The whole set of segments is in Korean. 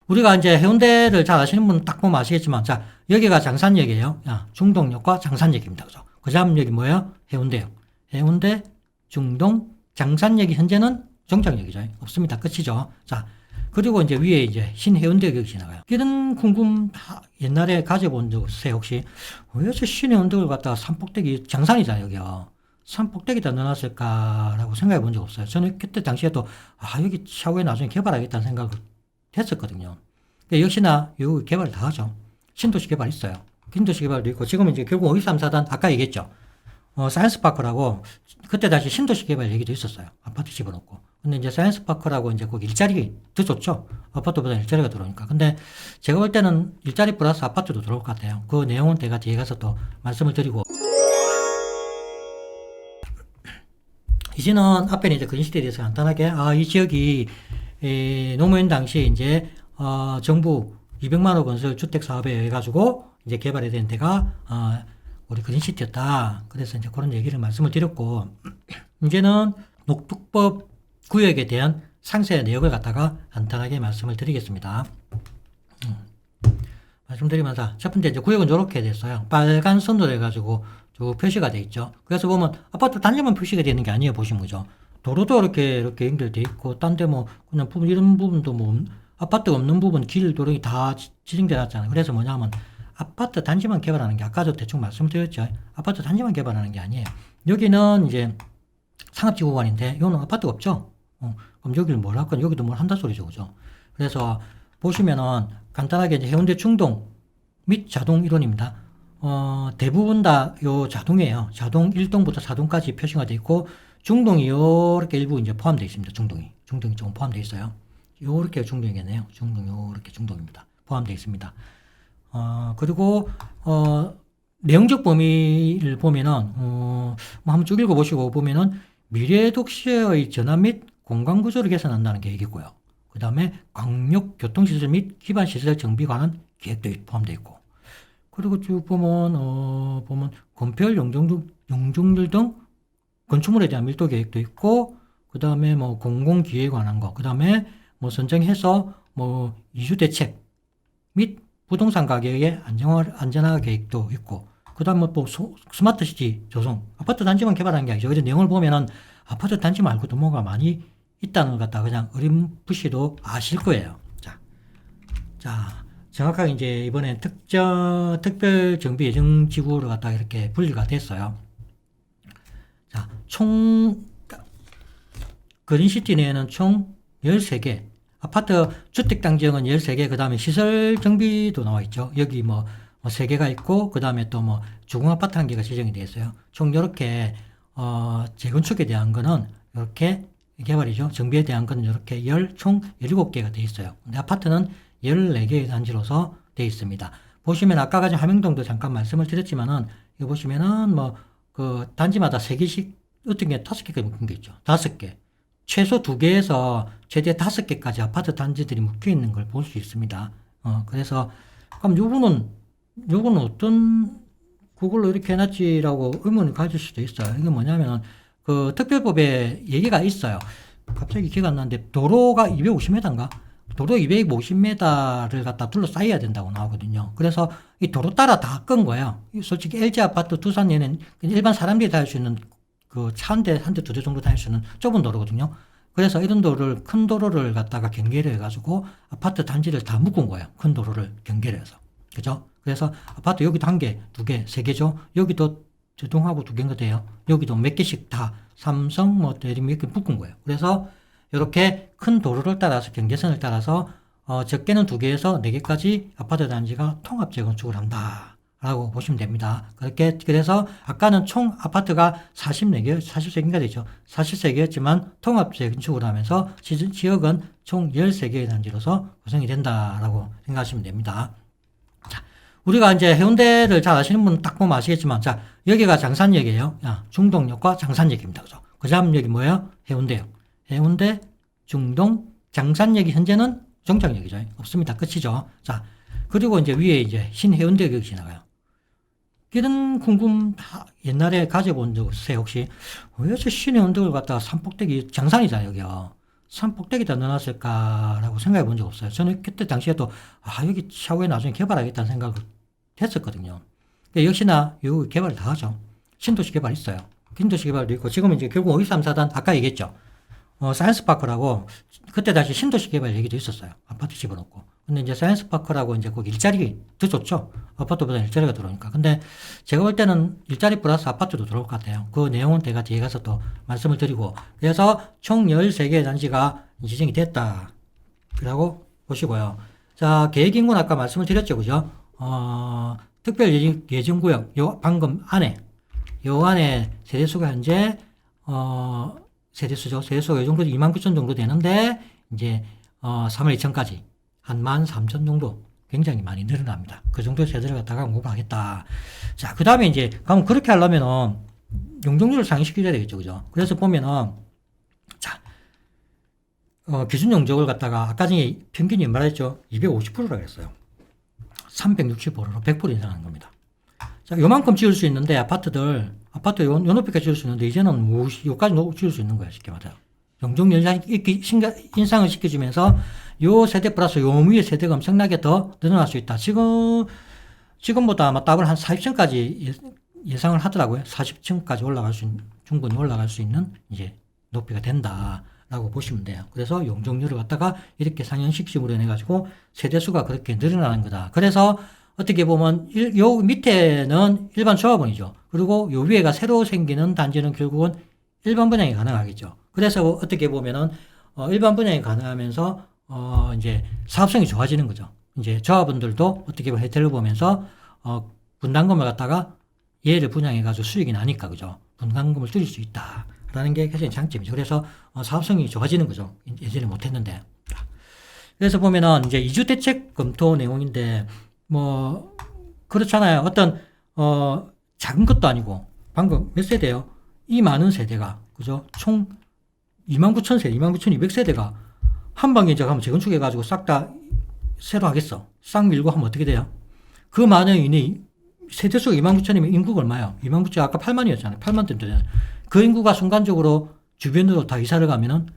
우리가 이제 해운대를 잘 아시는 분은 딱 보면 아시겠지만, 자, 여기가 장산역이에요. 야, 중동역과 장산역입니다. 그죠? 그 다음 역이 뭐예요? 해운대역. 해운대, 중동, 장산역이 현재는 종착역이죠. 없습니다. 끝이죠. 자, 그리고 이제 위에 이제 신해운대역이 지나가요. 이런 궁금 옛날에 가져본 적 없으세요? 혹시? 왜 저 신해운대를 갖다가 산꼭대기, 장산이잖아요, 여기요. 산꼭대기다 넣어놨을까라고 생각해 본 적 없어요. 저는 그때 당시에도, 여기 차후에 나중에 개발하겠다는 생각을 했었거든요. 역시나 요 개발 다 하죠. 신도시 개발 있어요. 신도시 개발도 있고 지금은 이제 결국 523사단 아까 얘기했죠. 사이언스파크라고 그때 다시 신도시 개발 얘기도 있었어요. 아파트 집어넣고. 근데 이제 사이언스파크라고 이제 거기 일자리 더 좋죠. 아파트보다 일자리가 들어오니까. 근데 제가 볼 때는 일자리 플러스 아파트도 들어올 것 같아요. 그 내용은 제가 뒤에 가서 또 말씀을 드리고. 이제는 앞에는 이제 그린시티에 대해서 간단하게 이 지역이 노무현 당시에 이제 정부 200만 호 건설 주택 사업에 해가지고 이제 개발이 된 데가 우리 그린시티였다. 그래서 이제 그런 얘기를 말씀을 드렸고 이제는 녹두법 구역에 대한 상세 내역을 갖다가 간단하게 말씀을 드리겠습니다. 말씀드리면서 첫 번째 이제 구역은 이렇게 됐어요. 빨간 선으로 해가지고 쭉 표시가 돼 있죠. 그래서 보면 아파트 단지만 표시가 되는 게 아니에요. 보시면 그죠. 도로도 이렇게 연결돼 있고 딴 데 뭐 그냥 부분 이런 부분도 뭐 아파트가 없는 부분 길 도로가 다 지정돼 놨잖아요. 그래서 뭐냐면 아파트 단지만 개발하는 게 아까도 대충 말씀드렸죠. 아파트 단지만 개발하는 게 아니에요. 여기는 이제 상업지 구간인데 이거는 아파트가 없죠. 그럼 여기를 뭘 할 건 여기도 뭘 한다 소리죠. 그죠? 그래서 보시면은 간단하게 이제 해운대 중동 및 자동 이론입니다. 대부분 다 요 자동이에요. 자동 1동부터 4동까지 표시가 되어 있고 중동이 요렇게 일부 이제 포함되어 있습니다. 중동이 조금 포함되어 있어요. 요렇게 중동이겠네요. 요렇게 중동입니다. 포함되어 있습니다. 그리고 내용적 범위를 보면은 뭐 한번 쭉 읽어보시고 보면은 미래 도시의 전환 및 공간 구조를 개선한다는 계획이고요. 그 다음에 광역 교통시설 및 기반시설 정비 관한 계획도 포함되어 있고, 그리고 쭉 보면 건폐율 용적률 등 건축물에 대한 밀도 계획도 있고, 그 다음에 뭐 공공기회에 관한 거, 그 다음에 뭐 선정해서 뭐 이주 대책 및 부동산 가격의 안정화 계획도 있고, 그 다음 뭐 또 스마트 시티 조성, 아파트 단지만 개발하는 게 아니죠. 그래서 내용을 보면은 아파트 단지 말고도 뭐가 많이 있다는 것 같다. 그냥 어렴풋이도 아실 거예요. 자, 정확하게 이제 이번엔 특별 정비 예정 지구로 갖다가 이렇게 분리가 됐어요. 자, 그린시티 내에는 총 13개, 아파트 주택단지형은 13개, 그 다음에 시설 정비도 나와 있죠. 여기 뭐 3개가 있고, 그 다음에 또 뭐 주공아파트 1개가 지정이 되어 있어요. 총 이렇게, 재건축에 대한 거는 이렇게 개발이죠. 정비에 대한 거는 이렇게 총 17개가 되어 있어요. 근데 아파트는 14개의 단지로서 되어 있습니다. 보시면 아까 가진 함영동도 잠깐 말씀을 드렸지만은, 이거 보시면은 뭐, 그 단지마다 3개씩, 어떤 게 5개까지 묶은 게 있죠. 5개. 최소 2개에서 최대 5개까지 아파트 단지들이 묶여 있는 걸 볼 수 있습니다. 그래서, 그럼 요거는 어떤, 그걸로 이렇게 해놨지라고 의문을 가질 수도 있어요. 이게 뭐냐면, 그 특별법에 얘기가 있어요. 갑자기 기억 안 나는데, 도로가 250m인가? 도로 250m를 갖다 둘러싸여야 된다고 나오거든요. 그래서 이 도로 따라 다 끈 거예요. 솔직히 LG 아파트 두산에는 일반 사람들이 다닐 수 있는 그 차 한 대, 두 대 정도 다닐 수 있는 좁은 도로거든요. 그래서 이런 큰 도로를 갖다가 경계를 해가지고 아파트 단지를 다 묶은 거예요. 큰 도로를 경계를 해서. 그죠? 그래서 아파트 여기도 1개, 2개, 3개죠. 여기도 제동하고 2개인가 돼요. 여기도 몇 개씩 다 삼성 뭐 대리 몇 개 묶은 거예요. 그래서 이렇게 큰 도로를 따라서 경계선을 따라서 적게는 2개에서 4개까지 아파트 단지가 통합 재건축을 한다 라고 보시면 됩니다. 그래서 아까는 총 아파트가 43개인가 되죠. 43개였지만 통합 재건축을 하면서 지역은 총 13개의 단지로서 구성이 된다라고 생각하시면 됩니다. 자, 우리가 이제 해운대를 잘 아시는 분은 딱 보면 아시겠지만, 자, 여기가 장산역이에요. 중동역과 장산역입니다. 그죠? 그 다음 역이 뭐예요? 해운대역. 해운대, 중동, 장산역이 현재는 종착역이죠. 없습니다. 끝이죠. 자, 그리고 이제 위에 이제 신해운대역이 지나가요. 이런 궁금 옛날에 가져본 적 없으세요? 혹시? 왜 저 신해운대를 갖다가 산꼭대기 장산이잖아요, 여기요. 산 꼭대기다 넣어놨을까라고 생각해 본 적 없어요. 저는 그때 당시에도, 여기 차후에 나중에 개발하겠다는 생각을 했었거든요. 역시나, 요 개발을 다 하죠. 신도시 개발 있어요. 신도시 개발도 있고, 지금은 이제 결국 523사단, 아까 얘기했죠. 사이언스파크라고, 그때 다시 신도시 개발 얘기도 있었어요. 아파트 집어넣고. 근데 이제 사이언스파크라고 이제 거기 일자리 더 좋죠. 아파트보다 일자리가 들어오니까. 근데 제가 볼 때는 일자리 플러스 아파트도 들어올 것 같아요. 그 내용은 제가 뒤에 가서 또 말씀을 드리고. 그래서 총 13개의 단지가 지정이 됐다. 라고 보시고요. 자, 계획인구는 아까 말씀을 드렸죠. 그죠? 특별 예정구역, 요 방금 안에, 요 안에 세대수가 현재, 세대수가 요 정도 29,000 정도 되는데, 이제, 3월 2천까지 한 13,000 정도 굉장히 많이 늘어납니다. 그 정도 세대를 갖다가 공급하겠다. 자, 그 다음에 이제, 그럼 그렇게 하려면은, 용적률을 상향시켜야 되겠죠. 그죠? 그래서 보면은, 자, 기준 용적을 갖다가 아까 전에 평균이 말했죠. 250%라고 했어요. 365로 100% 인상하는 겁니다. 자, 요만큼 지을 수 있는데 아파트 요 높이까지 지을 수 있는데 이제는 요까지 지을 수 있는 거야. 쉽게 말해요. 용적률 인상을 시켜주면서 요 세대 플러스 요 위에 세대가 엄청나게 더 늘어날 수 있다. 지금보다 아마 더블 한 40층까지 예상을 하더라고요. 40층까지 충분히 올라갈 수 있는 이제 높이가 된다. 라고 보시면 돼요. 그래서 용적률을 갖다가 이렇게 상향식심으로 해가지고 세대수가 그렇게 늘어나는 거다. 그래서 어떻게 보면 요 밑에는 일반 조합원이죠. 그리고 요 위에가 새로 생기는 단지는 결국은 일반 분양이 가능하겠죠. 그래서 어떻게 보면은 일반 분양이 가능하면서 이제 사업성이 좋아지는 거죠. 이제 조합원들도 어떻게 보면 혜택을 보면서 분담금을 갖다가 얘를 분양해가지고 수익이 나니까 그죠. 분담금을 줄일 수 있다. 라는 게 굉장히 장점이죠. 그래서 사업성이 좋아지는 거죠. 예전에 못했는데. 그래서 보면은 이제 이주 대책 검토 내용인데 뭐 그렇잖아요. 어떤 작은 것도 아니고 방금 몇 세대요? 이 많은 세대가 그죠? 총 29,000세대, 29,200세대가 한 방에 이제 가면 재건축해가지고 싹 다 새로 하겠어. 싹 밀고 하면 어떻게 돼요? 그 많은 인이 세대수가 29,000이면 인구가 얼마예요? 29,000 아까 8만이었잖아요. 8만 되잖아요. 그 인구가 순간적으로 주변으로 다 이사를 가면은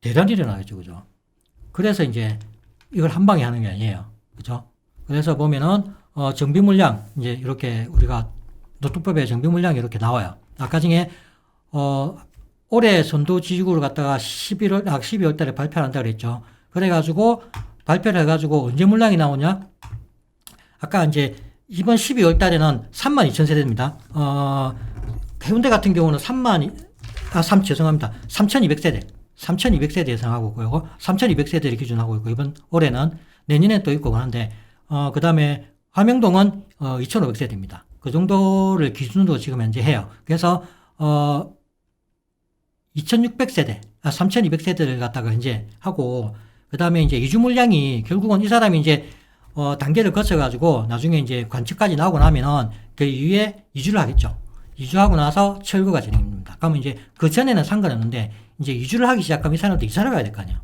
대단히 일어나겠죠. 그죠? 그래서 이제 이걸 한 방에 하는 게 아니에요. 그죠? 그래서 보면은, 정비 물량, 이제 이렇게 우리가 노트법에 정비 물량이 이렇게 나와요. 아까 중에, 올해 선도 지구를 갖다가 12월 달에 발표를 한다고 그랬죠. 그래가지고 발표를 해가지고 언제 물량이 나오냐? 아까 이제 이번 12월 달에는 32,000세대입니다. 해운대 같은 경우는 3,200세대. 3,200세대 예상하고 있고요. 3,200세대를 기준하고 있고, 이번 올해는 내년에 또 있고 그런데, 그 다음에 화명동은 2,500세대입니다. 그 정도를 기준으로 지금 현재 해요. 그래서, 2,600세대, 3,200세대를 갖다가 이제 하고, 그 다음에 이제 이주 물량이 결국은 이 사람이 이제 단계를 거쳐가지고 나중에 이제 관측까지 나오고 나면은 그 이후에 이주를 하겠죠. 이주하고 나서 철거가 진행됩니다. 그러면 이제 그 전에는 상관없는데 이제 이주를 하기 시작하면 이 사람도 이사를 가야 될 거 아니에요.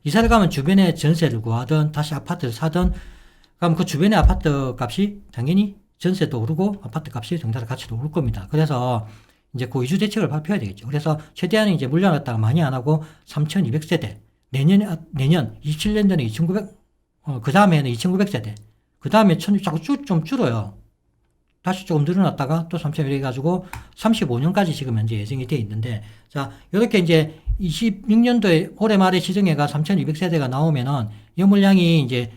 이사를 가면 주변에 전세를 구하든 다시 아파트를 사든 그럼 그 주변의 아파트 값이 당연히 전세도 오르고 아파트 값이 정작 가치도 오를 겁니다. 그래서 이제 그 이주 대책을 발표해야 되겠죠. 그래서 최대한 이제 물량을 갖다가 많이 안 하고 3,200세대 내년 27년도에는 2,900 그 다음에는 2,900세대. 그 다음에 자꾸 좀 줄어요. 다시 조금 늘어났다가 또 3,200 해가지고 35년까지 지금 현재 예정이 되어 있는데, 자, 이렇게 이제 26년도에 올해 말에 지정해가 3,200세대가 나오면은 이 물량이 이제,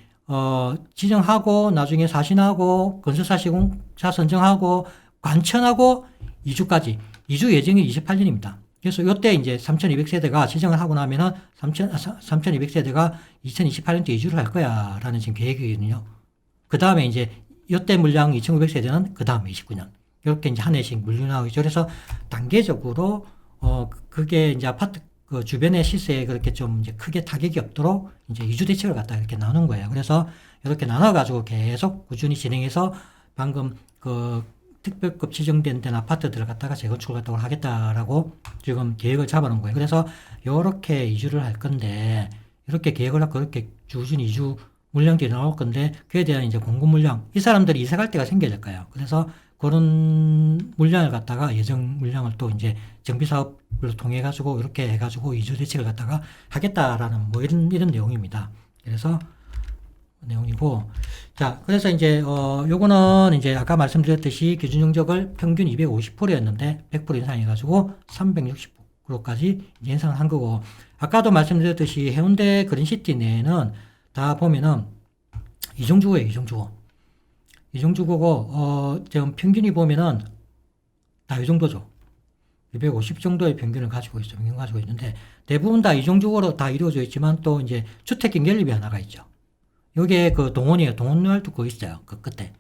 지정하고 나중에 사신하고 건설사 시공사 선정하고 관천하고 이주까지. 이주 예정이 28년입니다. 그래서 이때 이제 3,200세대가 지정을 하고 나면은 3,200세대가 2028년도에 이주를 할 거야 라는 지금 계획이거든요. 그 다음에 이제 이때 물량 2,900세대는 그 다음에 29년. 이렇게 이제 한 해씩 물려나오고 있죠. 그래서 단계적으로, 그게 이제 아파트 그 주변의 시세에 그렇게 좀 이제 크게 타격이 없도록 이제 이주 대책을 갖다 이렇게 나눈 거예요. 그래서 이렇게 나눠가지고 계속 꾸준히 진행해서 방금 그 특별급 지정된 아파트들을 갖다가 재건축을 갖다가 하겠다라고 지금 계획을 잡아놓은 거예요. 그래서 이렇게 이주를 할 건데, 이렇게 계획을 하고 그렇게 꾸준히 이주 물량들이 나올 건데, 그에 대한 이제 공급 물량, 이 사람들이 이사 갈 때가 생겨질 거예요. 그래서 그런 물량을 갖다가 예정 물량을 또 이제 정비 사업을 통해 가지고 이렇게 해 가지고 이주 대책을 갖다가 하겠다라는 뭐 이런 내용입니다. 그래서 내용이고, 자, 그래서 이제 요거는 이제 아까 말씀드렸듯이 기준 용적을 평균 250%였는데 100% 인상해 가지고 360%까지 인상을 한 거고, 아까도 말씀드렸듯이 해운대 그린시티 내에는 다 보면은 이종주거예요, 이종주거. 이종주거고, 지금 평균이 보면은 다 이 정도죠. 250 정도의 평균을 가지고 있어요. 평균 가지고 있는데, 대부분 다 이종주거로 다 이루어져 있지만 또 이제 주택경 연립이 하나가 있죠. 요게 그 동원이에요. 동원로알 뚫고 있어요. 그 끝에.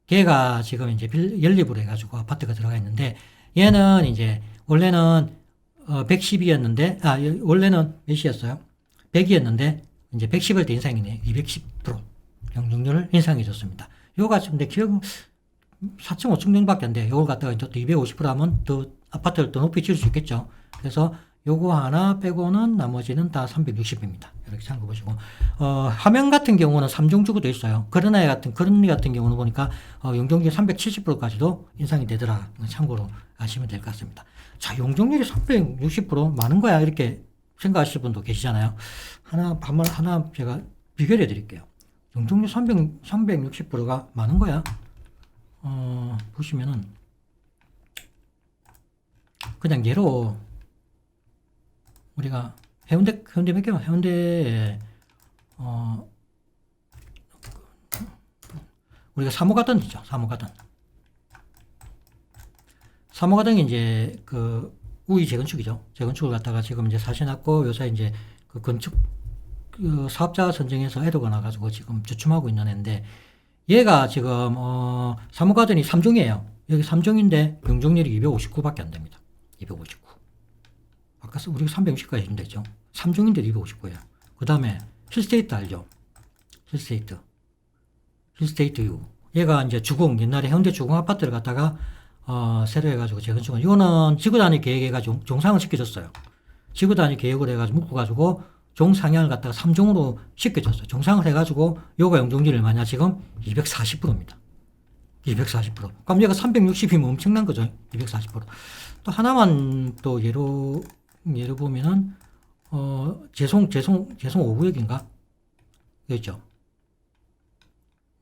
걔가 지금 이제 연립으로 해가지고 아파트가 들어가 있는데, 얘는 이제 원래는 110이었는데, 원래는 몇이었어요? 100이었는데, 이제 110을 더 인상이네. 210% 경중률을 인상해줬습니다. 요가 지금 내 기억 4.5층 정도밖에 안 돼. 요걸 갖다가 이제 또 250% 하면 더 아파트를 더 높이 지을 수 있겠죠. 그래서 요거 하나 빼고는 나머지는 다 360입니다. 이렇게 참고 보시고. 화면 같은 경우는 3종 주고도 있어요. 그런 같은 경우는 보니까, 용적률 370%까지도 인상이 되더라. 참고로 아시면 될 것 같습니다. 자, 용적률이 360% 많은 거야. 이렇게 생각하실 분도 계시잖아요. 하나 제가 비교해 드릴게요. 용적률 360%가 많은 거야. 보시면은, 그냥 예로, 우리가 해운대 몇 개만, 해운대에, 우리가 3호 가든 있죠. 3호 가든. 3호 가든이 이제 그 우이 재건축이죠. 재건축을 갖다가 지금 이제 사셔놨고, 요새 이제 그 건축, 그 사업자 선정해서 애도가 나가지고 지금 주춤하고 있는 애인데, 얘가 지금 3호 가든이 3종이에요. 여기 3종인데 용적률이 259밖에 안 됩니다. 259. 아까 우리가 360까지 했는데죠. 3종인데 259예요. 그 다음에 힐스테이트 알죠? 힐스테이트 U. 얘가 이제 주공, 옛날에 현대 주공 아파트를 갖다가 새로 해가지고 재건축은, 이거는 지구단위 계획해가지고 종상을 시켜줬어요. 지구단위 계획을 해가지고 묶어가지고 종 상향을 갖다가 3종으로 시켜줬어요. 종상을 해가지고 요가 용적률이 얼마냐? 지금 240%입니다. 240%. 그럼 얘가 360이면 엄청난 거죠. 240%. 또 하나만 또 예로 보면은 재송 5구역인가? 여기 있죠.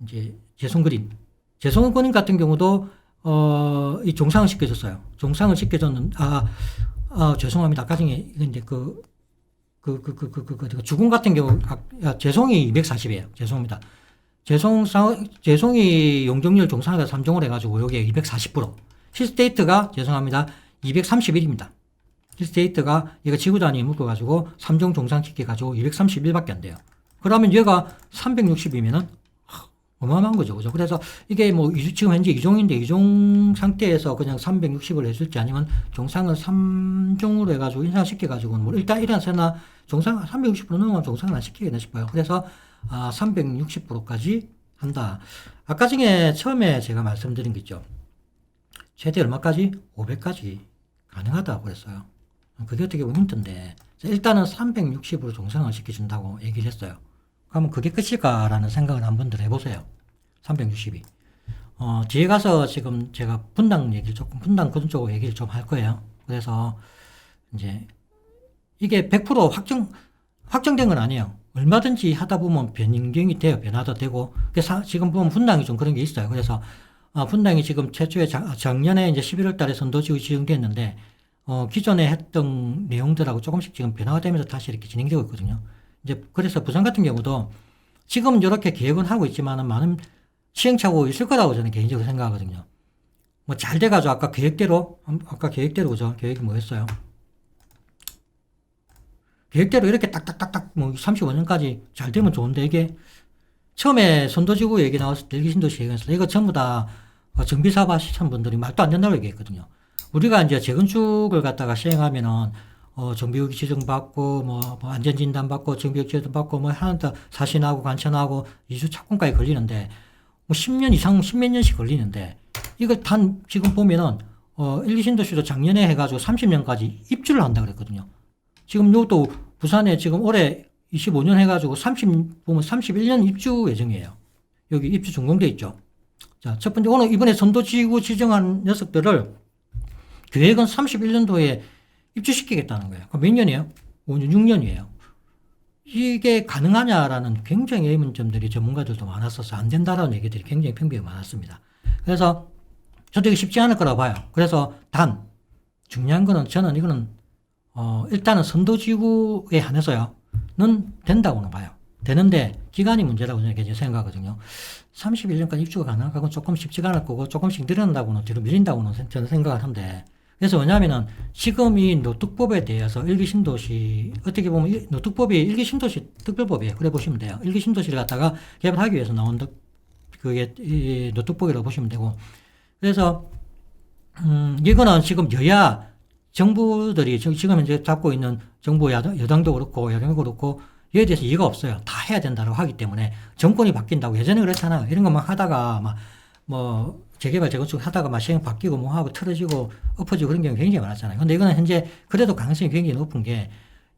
이제 재송 그린 같은 경우도 이 종상을 시켜줬어요. 종상을 시켜줬는 죄송합니다. 아까 중에 근데 주공 같은 경우 재송이 240이에요. 죄송합니다. 재송이 용적률 종상에다 3종을 해가지고 여기에 240%. 힐스테이트가 죄송합니다. 231입니다. 힐스테이트가 얘가 지구 단위 묶어가지고 3종 종상시켜가지고 231밖에 안 돼요. 그러면 얘가 360이면은 어마어마한 거죠. 그죠? 그래서 이게 뭐 지금 현재 2종인데 2종 상태에서 그냥 360을 했을지 아니면 종상을 3종으로 해가지고 인상시켜가지고 뭐 일단 세나 종상 360% 넘으면 종상을 안 시키겠나 싶어요. 그래서 360%까지 한다. 아까 중에 처음에 제가 말씀드린 게 있죠. 최대 얼마까지? 500까지 가능하다고 그랬어요. 그게 어떻게 보면 힌트인데, 일단은 360으로 종상을 시켜준다고 얘기를 했어요. 그러면 그게 끝일까라는 생각을 한번 더 해보세요. 360이. 뒤에 가서 지금 제가 분당 그런 쪽 얘기를 좀 할 거예요. 그래서 이제 이게 100% 확정된 건 아니에요. 얼마든지 하다 보면 변경이 돼요. 변화도 되고. 그래서 지금 보면 분당이 좀 그런 게 있어요. 그래서 분당이 지금 최초에 작년에 이제 11월 달에 선도지구 지정됐는데, 기존에 했던 내용들하고 조금씩 지금 변화가 되면서 다시 이렇게 진행되고 있거든요. 이제 그래서 부산 같은 경우도 지금 이렇게 계획은 하고 있지만은 많은 시행착오가 있을 거라고 저는 개인적으로 생각하거든요. 뭐 잘 돼가지고 아까 계획대로 그죠? 계획이 뭐였어요? 계획대로 이렇게 딱딱딱딱 뭐 35년까지 잘 되면 좋은데, 이게 처음에 선도지구 얘기 나왔을 때 일기신도시 얘기했을 때 이거 전부 다 정비사업 하시는 분들이 말도 안 된다고 얘기했거든요. 우리가 이제 재건축을 갖다가 시행하면은 정비후기 지정받고 뭐 안전진단 받고 정비후기 지정 받고 뭐 하나도 사신하고 관천하고 이주 착공까지 걸리는데 뭐 10년 이상 10몇 년씩 걸리는데, 이걸 지금 보면은 일기신도시도 작년에 해가지고 30년까지 입주를 한다 그랬거든요. 지금 요것도 부산에 지금 올해 25년 해가지고 보면 31년 입주 예정이에요. 여기 입주 준공돼 있죠. 자, 첫 번째, 오늘 이번에 선도지구 지정한 녀석들을 계획은 31년도에 입주시키겠다는 거예요. 그럼 몇 년이에요? 5년, 6년이에요. 이게 가능하냐라는 굉장히 의문점들이 전문가들도 많았어서 안 된다라는 얘기들이 굉장히 평균이 많았습니다. 그래서 저도 이거 쉽지 않을 거라고 봐요. 그래서 중요한 거는 저는 이거는 일단은 선도지구에 한해서는 된다고는 봐요. 되는데 기간이 문제라고 저는 생각하거든요. 31년까지 입주가 가능하고 조금 쉽지가 않을 거고 조금씩 늘어난다고는 뒤로 밀린다고는 저는 생각을 한데, 그래서 왜냐하면 지금 이 노특법에 대해서 일기 신도시, 어떻게 보면 노특법이 일기 신도시 특별법이에요. 그래 보시면 돼요. 일기 신도시를 갖다가 개발하기 위해서 나온 그게 이 노특법이라고 보시면 되고, 그래서 이거는 지금 여야 정부들이 지금 현재 잡고 있는 정부 여당도 그렇고 여당도 그렇고 이에 대해서 이해가 없어요. 다 해야 된다고 하기 때문에 정권이 바뀐다고 예전에 그랬잖아요. 이런 것만 하다가 막 뭐 재개발 재건축 하다가 막 시행 바뀌고 뭐 하고 틀어지고 엎어지고 그런 경우 굉장히 많았잖아요. 근데 이거는 현재 그래도 가능성이 굉장히 높은 게,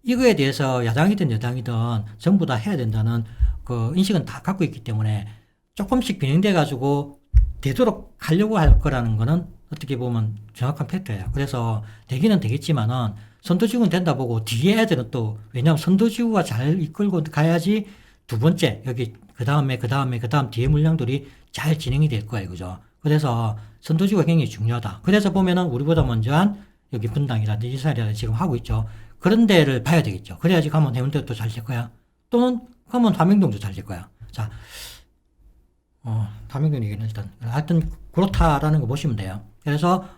이거에 대해서 야당이든 여당이든 전부 다 해야 된다는 그 인식은 다 갖고 있기 때문에 조금씩 변형돼 가지고 되도록 하려고 할 거라는 거는 어떻게 보면 정확한 팩트예요. 그래서 되기는 되겠지만은 선도지구는 된다 보고 뒤에 애들은 또, 왜냐하면 선도지구가 잘 이끌고 가야지 두 번째 여기 그 다음 뒤에 물량들이 잘 진행이 될 거예요. 그죠? 그래서 선도지구가 굉장히 중요하다. 그래서 보면은 우리보다 먼저 한 여기 분당이라든지 이사리라든지 지금 하고 있죠. 그런 데를 봐야 되겠죠. 그래야지 가면 해운대도 잘 될 거야. 또는 가면 담양동도 잘 될 거야. 자, 담양동 얘기는 일단 하여튼 그렇다라는 거 보시면 돼요. 그래서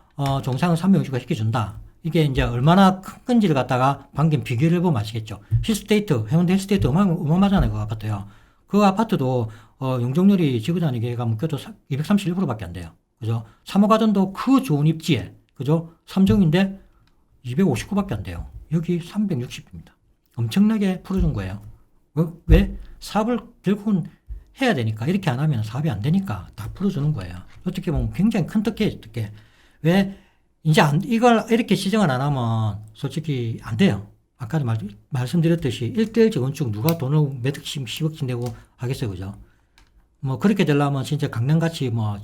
종상을 3명주가 시켜준다. 이게 이제 얼마나 큰 건지를 갖다가 방금 비교를 해보면 아시겠죠. 힐스테이트, 해운대 힐스테이트 어마어마하잖아요. 그 아파트요. 그 아파트도 용적률이 지구 단위계가 묶여도 231%밖에 안 돼요. 그죠? 3호 가든도 그 좋은 입지에, 그죠? 3정인데 259밖에 안 돼요. 여기 360입니다. 엄청나게 풀어준 거예요. 왜? 사업을 결국은 해야 되니까. 이렇게 안 하면 사업이 안 되니까 다 풀어주는 거예요. 어떻게 보면 굉장히 큰 특혜죠, 특혜. 왜? 이제 이걸 이렇게 시정을 안 하면 솔직히 안 돼요. 아까도 말씀드렸듯이 1대1 재건축 누가 돈을 몇 억씩 10억씩 내고 하겠어요. 그죠? 뭐 그렇게 되려면 진짜 강남같이 뭐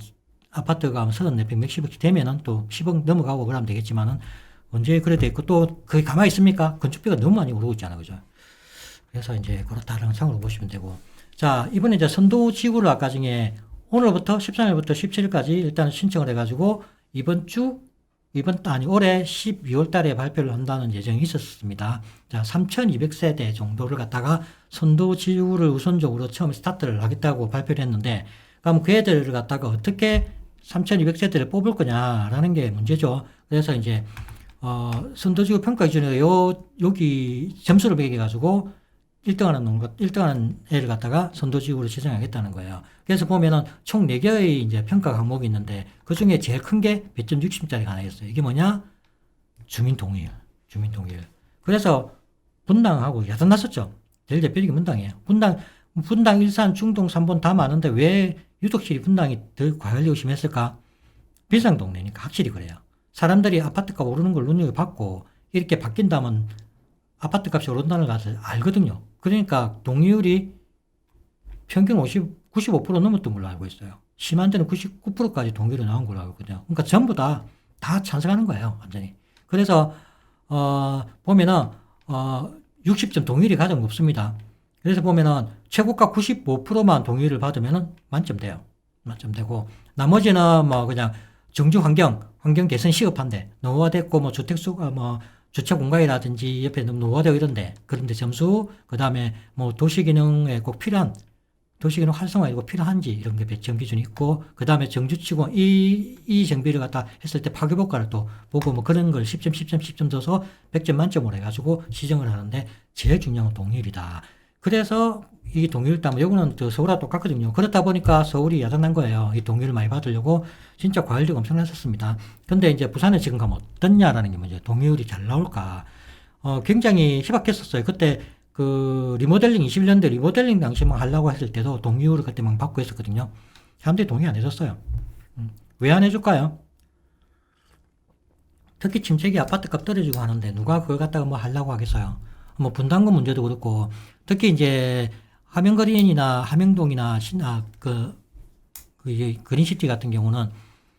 아파트가 34평 몇십억씩 되면은 또 10억 넘어가고 그러면 되겠지만은 언제 그래 돼 있고 또 그게 가만히 있습니까? 건축비가 너무 많이 오르고 있잖아요. 그죠? 그래서 이제 그렇다는 상으로 보시면 되고. 자, 이번에 이제 선도지구를 아까 중에 오늘부터 13일부터 17일까지 일단 신청을 해가지고 올해 12월 달에 발표를 한다는 예정이 있었습니다. 자, 3,200세대 정도를 갖다가 선도지구를 우선적으로 처음 스타트를 하겠다고 발표를 했는데, 그럼 그 애들을 갖다가 어떻게 3,200세대를 뽑을 거냐라는 게 문제죠. 그래서 이제, 선도지구 평가 기준에 여기 점수를 매겨가지고 1등하는 애를 갖다가 선도지구로 지정하겠다는 거예요. 그래서 보면은 총 4개의 이제 평가 과목이 있는데 그 중에 제일 큰 게 몇 점 60짜리가 하나 있어요. 이게 뭐냐? 주민 동의율. 그래서 분당하고 야단 났었죠. 제일 대표적인 분당이에요. 분당, 일산, 중동, 삼본 다 많은데 왜 유독실이 분당이 더 과열이 심했을까? 비상 동네니까 확실히 그래요. 사람들이 아파트값 오르는 걸 눈여겨봤고 이렇게 바뀐다면 아파트 값이 오른다는 것을 알거든요. 그러니까 동의율이 평균 95% 넘었던 걸로 알고 있어요. 심한 데는 99%까지 동의율이 나온 걸로 알고 있거든요. 그러니까 전부 다 찬성하는 거예요. 완전히. 그래서 보면은 60점 동의율이 가장 높습니다. 그래서 보면은 최고가 95%만 동의율을 받으면은 만점 돼요. 만점 되고 나머지는 뭐 그냥 정주 환경 개선 시급한데 노후화됐고 뭐 주택수가 뭐 주차 공간이라든지 옆에 너무 노후화되어 그런데 점수, 그 다음에 뭐 도시기능에 꼭 필요한, 도시기능 활성화에 꼭 필요한지 이런 게 배점 기준이 있고, 그 다음에 정주치고 이 정비를 갖다 했을 때 파괴효과를 또 보고 뭐 그런 걸 10점 줘서 100점 만점으로 해가지고 시정을 하는데 제일 중요한 건 동의율이다. 그래서 이 동의율 따면 요거는 서울하고 똑같거든요. 그렇다 보니까 서울이 야단난 거예요. 이 동의율을 많이 받으려고 진짜 과열도가 엄청났었습니다. 근데 이제 부산에 지금 가면 어떻냐라는 게 문제. 동의율이 잘 나올까? 굉장히 희박했었어요. 그때 그 리모델링 21년대 리모델링 당시만 하려고 했을 때도 동의율을 그때 막 받고 했었거든요. 사람들이 동의 안 해줬어요. 왜 안 해줄까요? 특히 침체기 아파트값 떨어지고 하는데 누가 그걸 갖다가 뭐 하려고 하겠어요. 뭐 분담금 문제도 그렇고 특히 이제 함영거리나 함영동이나 이 그린시티 같은 경우는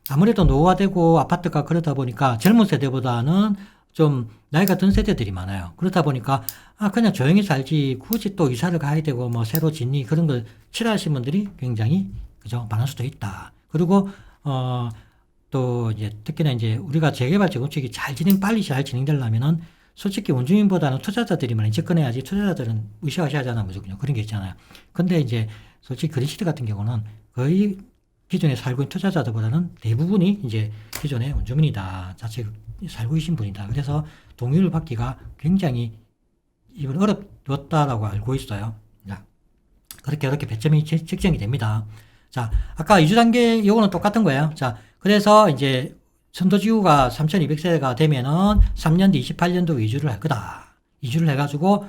아무래도 노후화되고 아파트가 그러다 보니까 젊은 세대보다는 좀 나이가 든 세대들이 많아요. 그렇다 보니까 그냥 조용히 살지 굳이 또 이사를 가야 되고 뭐 새로 짓니 그런 걸 싫어하시는 분들이 굉장히 그죠 많을 수도 있다. 그리고 또 이제 특히나 이제 우리가 재개발 재건축이 빨리 잘 진행되려면은 솔직히 원주민보다는 투자자들이 많이 접근해야지 투자자들은 으쌰으쌰하잖아 무조건 그런 게 있잖아요. 근데 이제 솔직히 그린시티 같은 경우는 거의 기존에 살고 있는 투자자들보다는 대부분이 이제 기존의 원주민이다. 자체 살고 계신 분이다. 그래서 동의를 받기가 굉장히 이번 어렵다라고 알고 있어요. 자, 그렇게 배점이 책정이 됩니다. 자, 아까 이주 단계 요거는 똑같은 거예요. 자, 그래서 이제 선도지구가 3,200세대가 되면은 3년 뒤 28년도 이주를 할 거다. 이주를 해가지고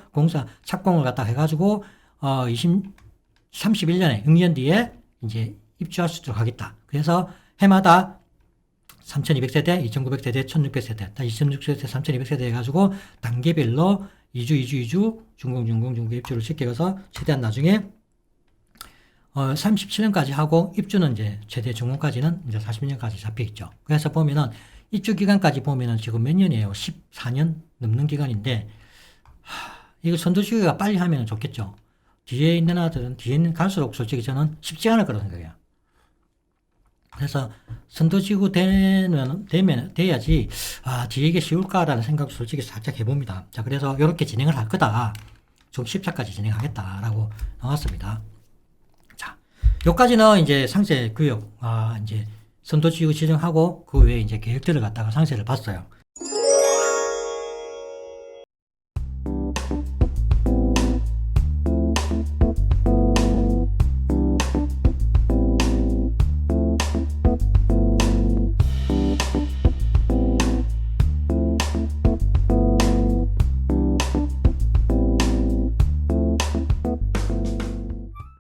착공을 갖다 해가지고 31년에 6년 뒤에 이제 입주할 수 있도록 하겠다. 그래서 해마다 3,200세대, 2,900세대, 1,600세대, 다시 2,600세대, 3,200세대 해가지고 단계별로 이주, 준공 입주를 시켜서 최대한 나중에 37년까지 하고 입주는 이제 최대 준공까지는 이제 40년까지 잡혀 있죠. 그래서 보면은 입주 기간까지 보면은 지금 몇 년이에요? 14년 넘는 기간인데 이거 선도시기가 빨리 하면 좋겠죠. 뒤에 있는 아들은 뒤에는 갈수록 솔직히 저는 쉽지 않을 거라고 생각해요. 그래서 선도지구 돼야지 뒤에 이게 쉬울까라는 생각 솔직히 살짝 해봅니다. 자, 그래서 이렇게 진행을 할 거다. 좀 10차까지 진행하겠다라고 나왔습니다. 자, 요까지는 이제 상세 구역 이제 선도지구 지정하고 그 외에 이제 계획들을 갖다가 상세를 봤어요.